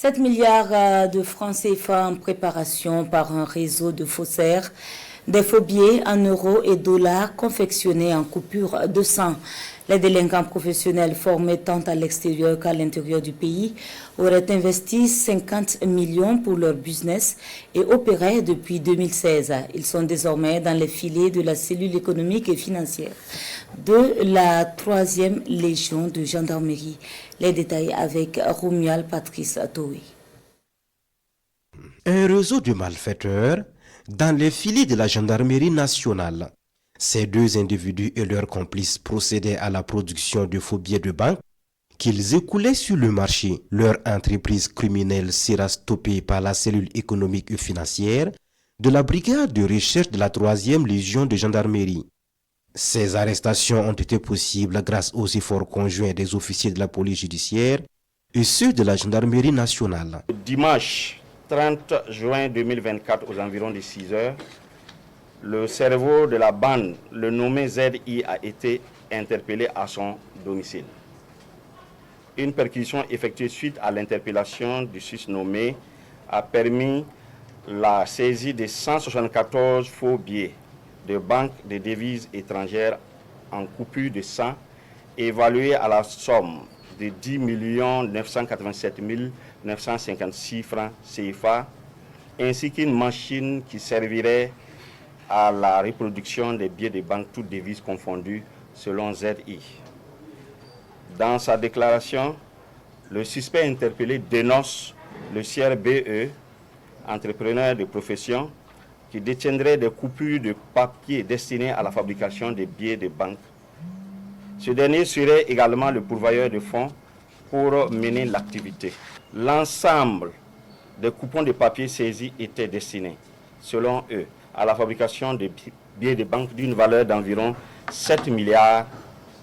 7 milliards de francs CFA en préparation par un réseau de faussaires. Des faux billets en euros et dollars confectionnés en coupure de 100. Les délinquants professionnels formés tant à l'extérieur qu'à l'intérieur du pays auraient investi 50 millions pour leur business et opéraient depuis 2016. Ils sont désormais dans les filets de la cellule économique et financière de la 3e Légion de gendarmerie. Les détails avec Romuald Patrice Toé. Un réseau de malfaiteurs dans les filets de la gendarmerie nationale. Ces deux individus et leurs complices procédaient à la production de faux billets de banque qu'ils écoulaient sur le marché. Leur entreprise criminelle sera stoppée par la cellule économique et financière de la brigade de recherche de la 3e Légion de gendarmerie. Ces arrestations ont été possibles grâce aux efforts conjoints des officiers de la police judiciaire et ceux de la gendarmerie nationale. Dimanche 30 juin 2024 aux environs de 6 heures, le cerveau de la bande, le nommé ZI, a été interpellé à son domicile. Une perquisition effectuée suite à l'interpellation du susnommé a permis la saisie de 174 faux billets de banque de devises étrangères en coupure de 100, évalués à la somme de 10 987 956 francs CFA, ainsi qu'une machine qui servirait à la reproduction des billets de banque, toutes devises confondues, selon ZI. Dans sa déclaration, le suspect interpellé dénonce le CRBE, entrepreneur de profession, qui détiendrait des coupures de papier destinées à la fabrication des billets de banque. Ce dernier serait également le pourvoyeur de fonds pour mener l'activité. L'ensemble des coupons de papier saisis étaient destinés, selon eux, à la fabrication de billets de banque d'une valeur d'environ 7 milliards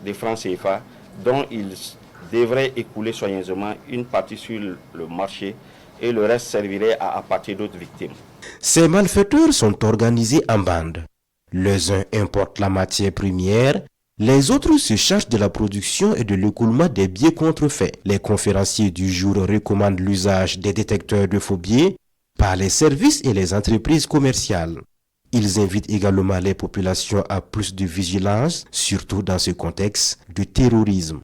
de francs CFA, dont ils devraient écouler soigneusement une partie sur le marché et le reste servirait à appâter d'autres victimes. Ces malfaiteurs sont organisés en bandes. Les uns importent la matière première, les autres se chargent de la production et de l'écoulement des billets contrefaits. Les conférenciers du jour recommandent l'usage des détecteurs de faux billets par les services et les entreprises commerciales. Ils invitent également les populations à plus de vigilance, surtout dans ce contexte de terrorisme.